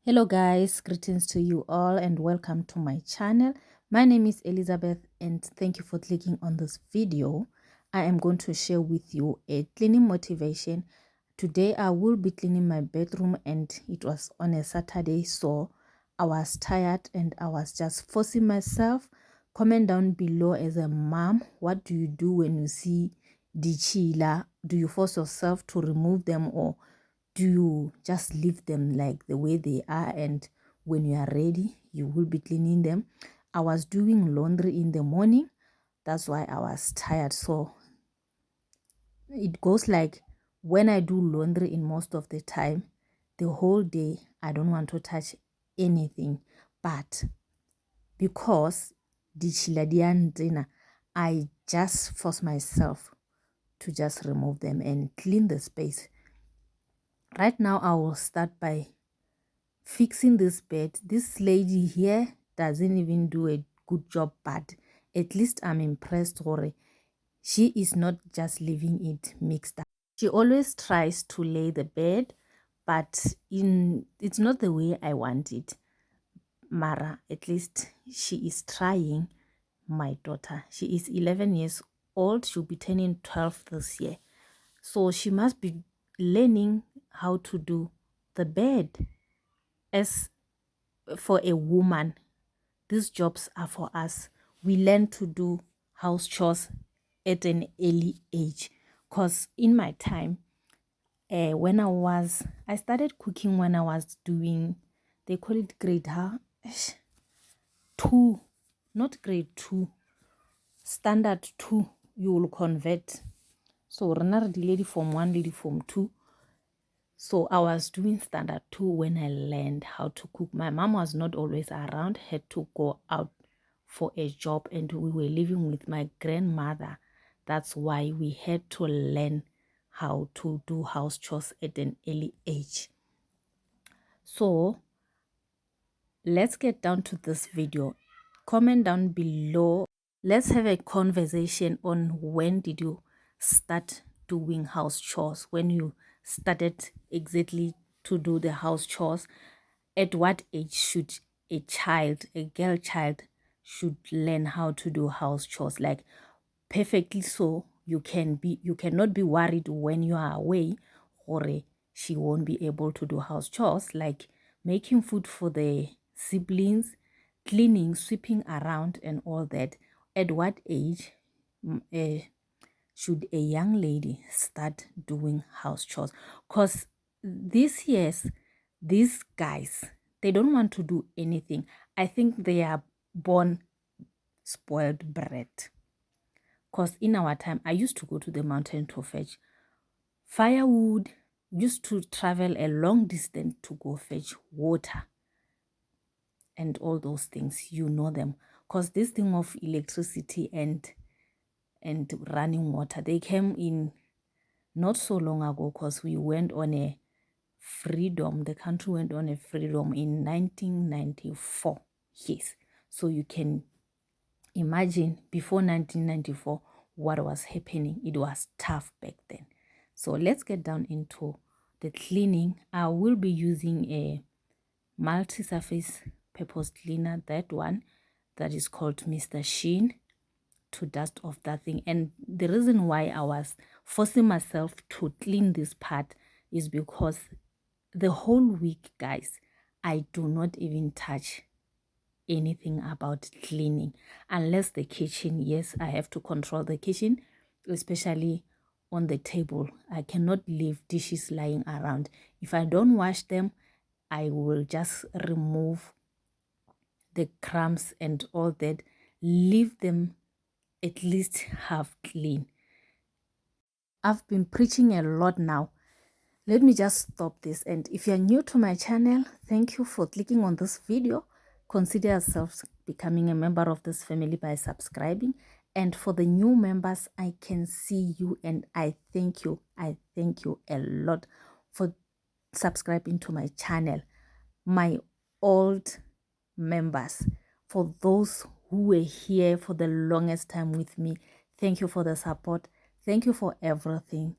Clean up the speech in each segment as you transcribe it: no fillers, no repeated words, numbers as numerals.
Hello guys, greetings to you all and welcome to my channel. My name is Elizabeth and thank you for clicking on this video. I am going to share with you a cleaning motivation. Today I will be cleaning my bedroom and it was on a Saturday, so I was tired and I was just forcing myself. Comment down below as a mom, what do you do when you see the chila? Do you force yourself to remove them, or do you just leave them like the way they are, and when you are ready you will be cleaning them? I was doing laundry in the morning, that's why I was tired. So it goes like, when I do laundry, in most of the time the whole day I don't want to touch anything, but because the chiladian, I just force myself to just remove them and clean the space. Right now I will start by fixing this bed. This lady here doesn't even do a good job, but at least I'm impressed, or she is not just leaving it mixed up. She always tries to lay the bed, but it's not the way I want it. Mara, at least she is trying. My daughter, she is 11 years old, she'll be turning 12 this year, so she must be learning how to do the bed. As for a woman, these jobs are for us. We learn to do house chores at an early age, because in my time, when I started cooking when I was doing, they call it grade 2, not grade 2, standard 2, you will convert. So rena re lady form 1, lady form 2. So I was doing standard 2 when I learned how to cook. My mom was not always around, had to go out for a job, and we were living with my grandmother. That's why we had to learn how to do house chores at an early age. So let's get down to this video. Comment down below. Let's have a conversation on when did you start doing house chores, when you started exactly to do the house chores. At what age should a child, a girl child, should learn how to do house chores? Like perfectly, so you cannot be worried when you are away, or she won't be able to do house chores like making food for the siblings, cleaning, sweeping around and all that. At what age should a young lady start doing house chores? Because these years, these guys, they don't want to do anything. I think they are born spoiled brat. Because in our time, I used to go to the mountain to fetch firewood, used to travel a long distance to go fetch water and all those things. You know them. Because this thing of electricity and running water, they came in not so long ago, because we went on a freedom. The country went on a freedom in 1994. Yes. So you can imagine before 1994 what was happening. It was tough back then. So let's get down into the cleaning. I will be using a multi-surface purpose cleaner, that one that is called Mr. Sheen, to dust off that thing. And the reason why I was forcing myself to clean this part is because the whole week, guys, I do not even touch anything about cleaning, unless the kitchen. Yes, I have to control the kitchen, especially on the table. I cannot leave dishes lying around. If I don't wash them, I will just remove the crumbs and all that, leave them at least half clean. I've been preaching a lot now. Let me just stop this. And if you're new to my channel, thank you for clicking on this video. Consider yourself becoming a member of this family by subscribing. And for the new members, I can see you and I thank you. I thank you a lot for subscribing to my channel. My old members, for those who were here for the longest time with me, thank you for the support. Thank you for everything.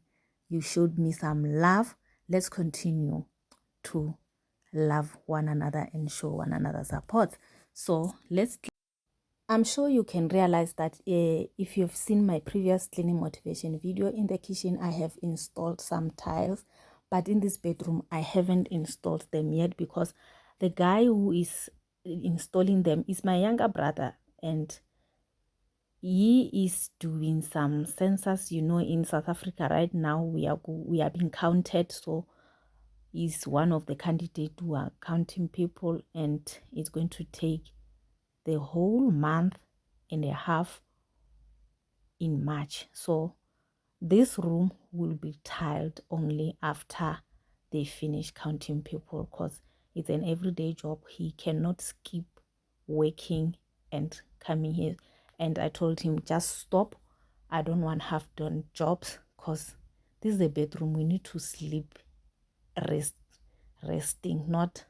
You showed me some love. Let's continue to love one another and show one another support. So I'm sure you can realize that if you've seen my previous cleaning motivation video, in the kitchen I have installed some tiles, but in this bedroom I haven't installed them yet because the guy who is installing them is my younger brother, and he is doing some census. You know, in South Africa right now we are being counted, so he's one of the candidates who are counting people, and it's going to take the whole month and a half in March. So this room will be tiled only after they finish counting people, because it's an everyday job. He cannot skip working and coming here. And I told him, just stop. I don't want half done jobs, because this is a bedroom. We need to sleep, resting, not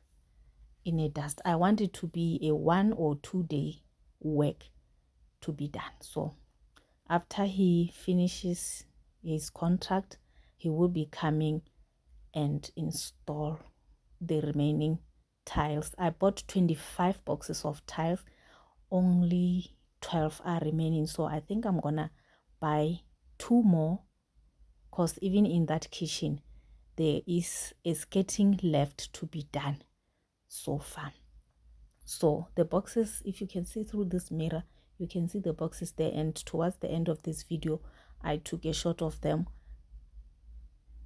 in a dust. I want it to be a 1 or 2 day work to be done. So after he finishes his contract, he will be coming and install the remaining tiles. I bought 25 boxes of tiles, only 12 are remaining, so I think I'm gonna buy 2 more, because even in that kitchen there is a skirting left to be done so far. So the boxes, if you can see through this mirror, you can see the boxes there, and towards the end of this video I took a shot of them.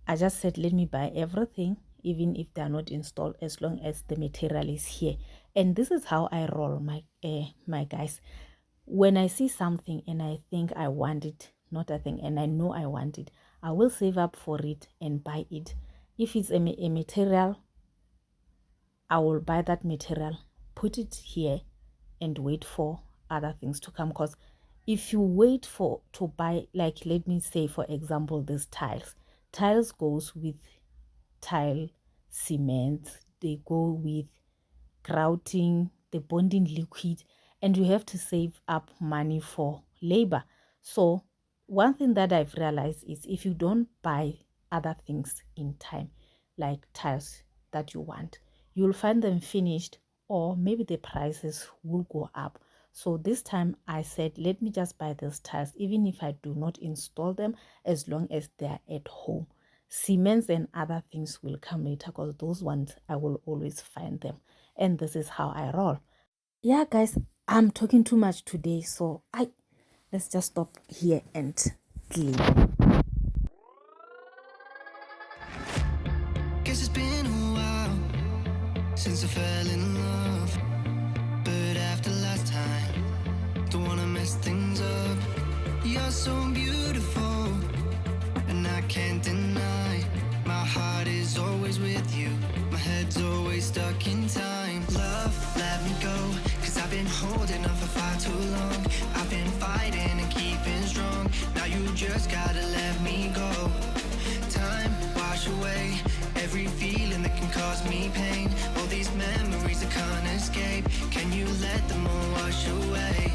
I just said, let me buy everything, even if they are not installed, as long as the material is here. And this is how I roll, my guys. When I see something and I think I want it, not a thing, and I know I want it, I will save up for it and buy it. If it's a material, I will buy that material, put it here, and wait for other things to come. Because if you wait for to buy, like, let me say for example, these tiles goes with tile cement, they go with grouting, the bonding liquid, and you have to save up money for labor. So one thing that I've realized is, if you don't buy other things in time, like tiles that you want, you'll find them finished, or maybe the prices will go up. So this time I said, let me just buy these tiles, even if I do not install them, as long as they're at home. Cements and other things will come later, because those ones I will always find them. And this is how I roll. Yeah, guys, I'm talking too much today, so let's just stop here and clean. Guess it's been a while since I fell in love, but after last time, don't wanna mess things up. You're so beautiful, and I can't deny, my heart is always with you, my head's always stuck in time. Love, let me go, cause I've been holding on for far too long. I've been fighting and keeping strong, now you just gotta let me go. Time, wash away every feeling that can cause me pain. All these memories I can't escape, can you let them all wash away?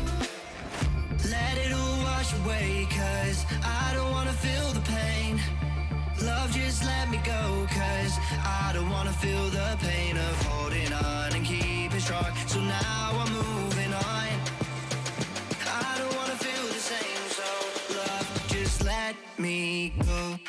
Let it all wash away, cause I don't wanna feel the pain. Love, just let me go, cause I don't wanna feel the pain of holding on and keeping strong. So now I'm moving on, I don't wanna feel the same. So love, just let me go.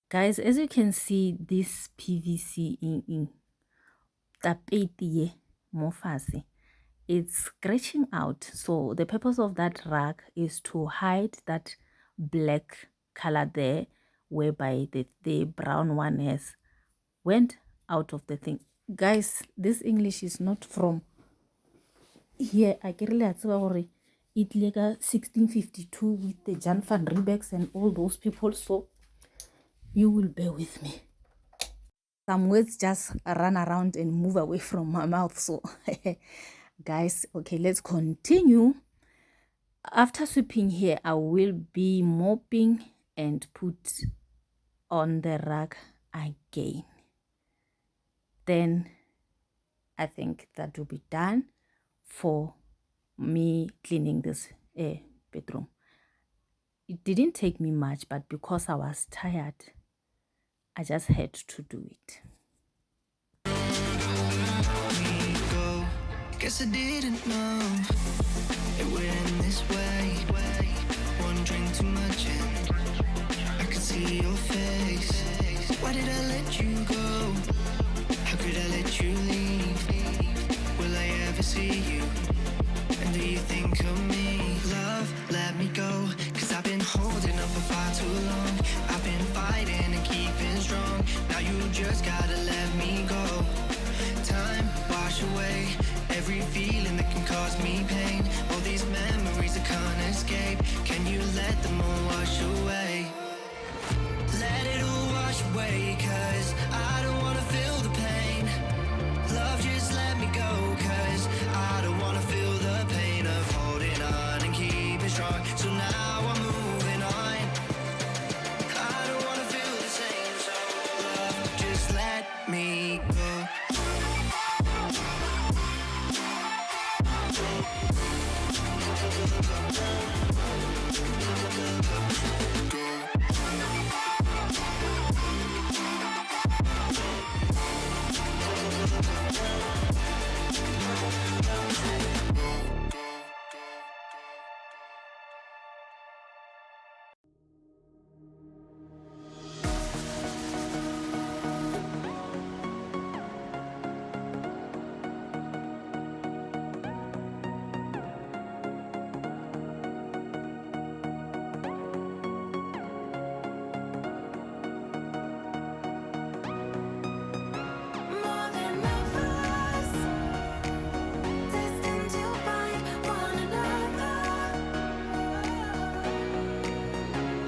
Guys, as you can see, this PVC in tapete mofase, it's scratching out. So the purpose of that rag is to hide that black color there, whereby the brown one has went out of the thing. Guys, this English is not from here. I can really say it like 1652 with the Jan van Riebeecks and all those people, so you will bear with me. Some words just run around and move away from my mouth. So guys, okay, let's continue. After sweeping here, I will be mopping and put on the rag again. then I think that will be done for me cleaning this bedroom. It didn't take me much, but because I was tired, I just had to do it. Guess I didn't know it would end this way. One drink too much and I could see your face. Why did I let you go? How could I let you leave? Will I ever see you? And do you think of me? Love, let me go, 'cause I've been holding up for far too long. I've been fighting and keeping strong. Now you just gotta let me go. Time, wash away every feeling that can cause me pain. All these memories I can't escape. Can you let them all wash away? Let it all wash away, 'cause I don't wanna feel the pain. Love, just let me go, 'cause I don't wanna feel the pain of holding on and keeping strong. So now I'm moving on. I don't wanna feel the same, so love, just let me go. More than lovers, destined to find one another.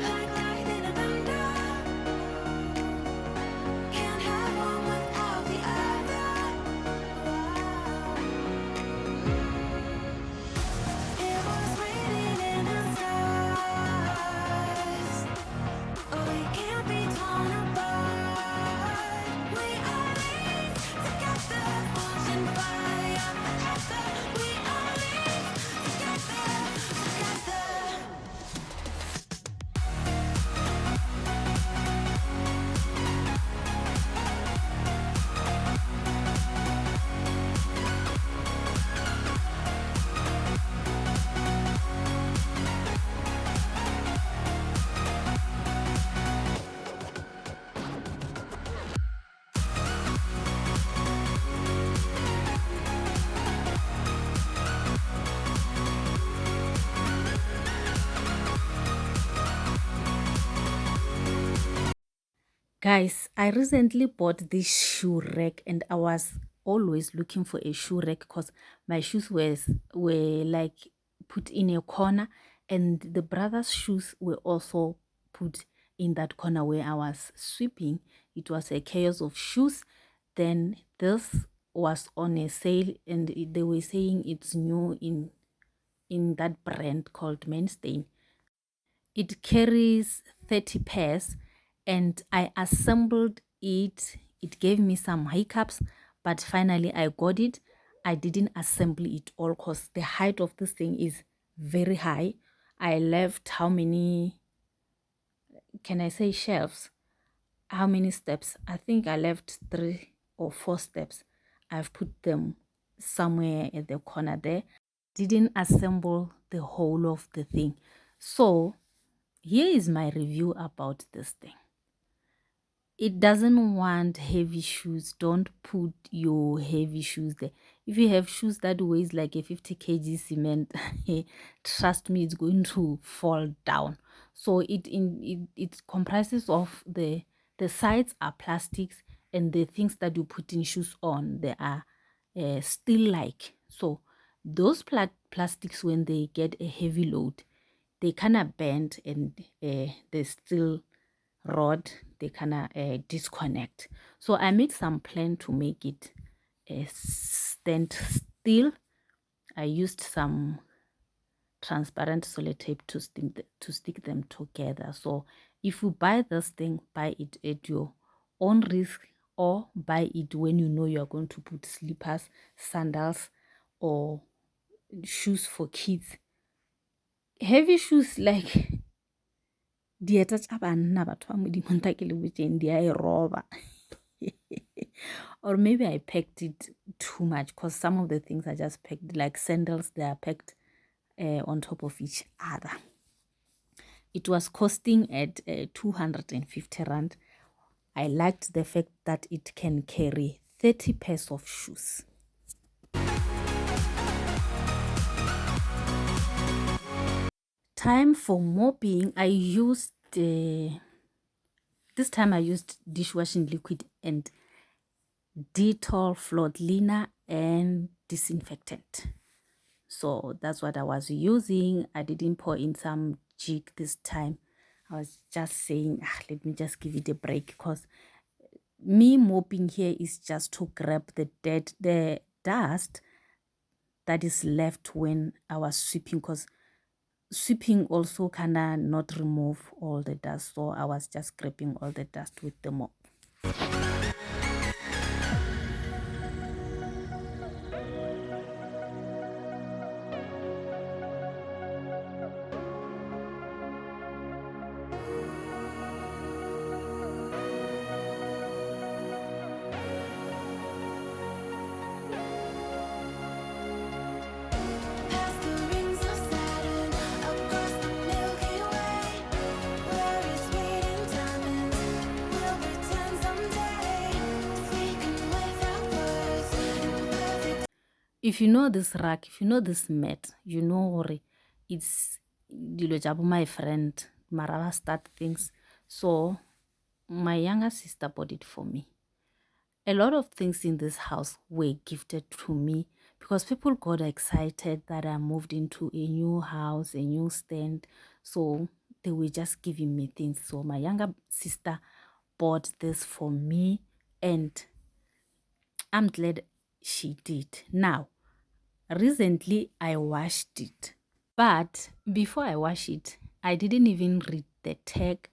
Like lightning and thunder, can't have one without the other. It was written in the stars. Oh, we can't be torn apart. We are linked together, forged in fire forever. We are linked together, together. Guys, I recently bought this shoe rack and I was always looking for a shoe rack because my shoes were like put in a corner, and the brother's shoes were also put in that corner where I was sweeping. It was a chaos of shoes. Then this was on a sale and they were saying it's new in that brand called Mainstay. It carries 30 pairs and I assembled it. It gave me some hiccups, but finally I got it. I didn't assemble it all because the height of this thing is very high. I left how many, can I say shelves? How many steps? I think I left 3 or 4 steps. I've put them somewhere at the corner there. Didn't assemble the whole of the thing. So here is my review about this thing. It doesn't want heavy shoes. Don't put your heavy shoes there. If you have shoes that weighs like a 50 kg cement, trust me, it's going to fall down. So it comprises of the sides are plastics, and the things that you put in shoes on, they are steel like. So those plastics, when they get a heavy load, they kind of bend, and they still rod, they kind of disconnect. So I made some plan to make it stand still. I used some transparent sellotape to stick them together. So if you buy this thing, buy it at your own risk, or buy it when you know you are going to put slippers, sandals, or shoes for kids. Heavy shoes like dieta tsa banna batho ba modimo nta ke le botseng di a e roba. Or maybe I packed it too much because some of the things I just packed, like sandals, they are packed on top of each other. It was costing at 250 rand. I liked the fact that it can carry 30 pairs of shoes. Time for mopping. I used this time I used dishwashing liquid and Dettol floor cleaner and disinfectant. So that's what I was using. I didn't pour in some jig this time. I was just saying, let me just give it a break, because me mopping here is just to grab the dust that is left when I was sweeping, because sweeping also kinda not remove all the dust. So I was just grabbing all the dust with the mop. Past the rings of Saturn, across the Milky Way, where is sweet diamonds? We'll pretend someday, speaking without words, in perfect. If you know this rack, if you know this mat, you know hore it's dilo tsa bo my friend Marava start things. So my younger sister bought it for me. A lot of things in this house were gifted to me because people got excited that I moved into a new house, a new stand. So they were just giving me things. So my younger sister bought this for me, and I'm glad she did. Now, recently I washed it, but before I wash it, I didn't even read the tag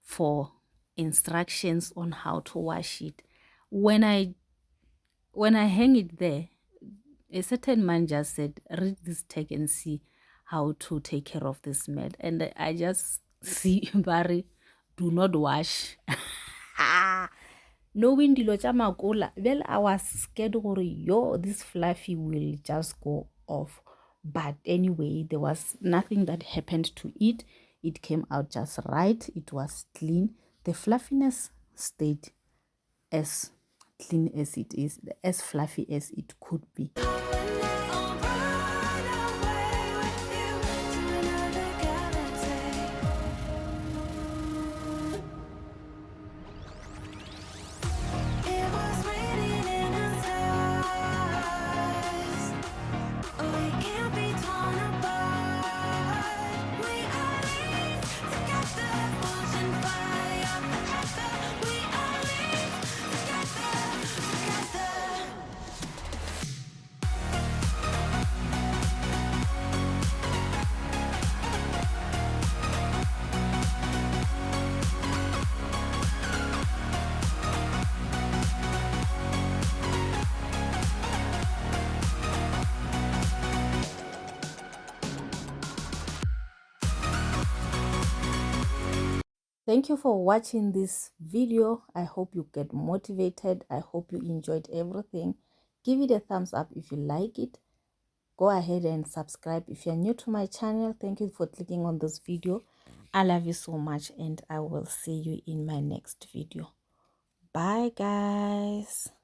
for instructions on how to wash it. When I hang it there, a certain man just said, read this tag and see how to take care of this mat. And I just see Barry, do not wash. Knowing dilo tša makola, well, I was scared gore yo, this fluffy will just go off. But anyway, there was nothing that happened to it. It came out just right. It was clean. The fluffiness stayed as clean as it is, as fluffy as it could be. I'll run away with you to another galaxy. It was written in the stars. We can't be torn apart. We are linked together, forging fire forever. We are linked together. Thank you for watching this video. I hope you get motivated. I hope you enjoyed everything. Give it a thumbs up if you like it. Go ahead and subscribe if you're new to my channel. Thank you for clicking on this video. I love you so much, and I will see you in my next video. Bye guys.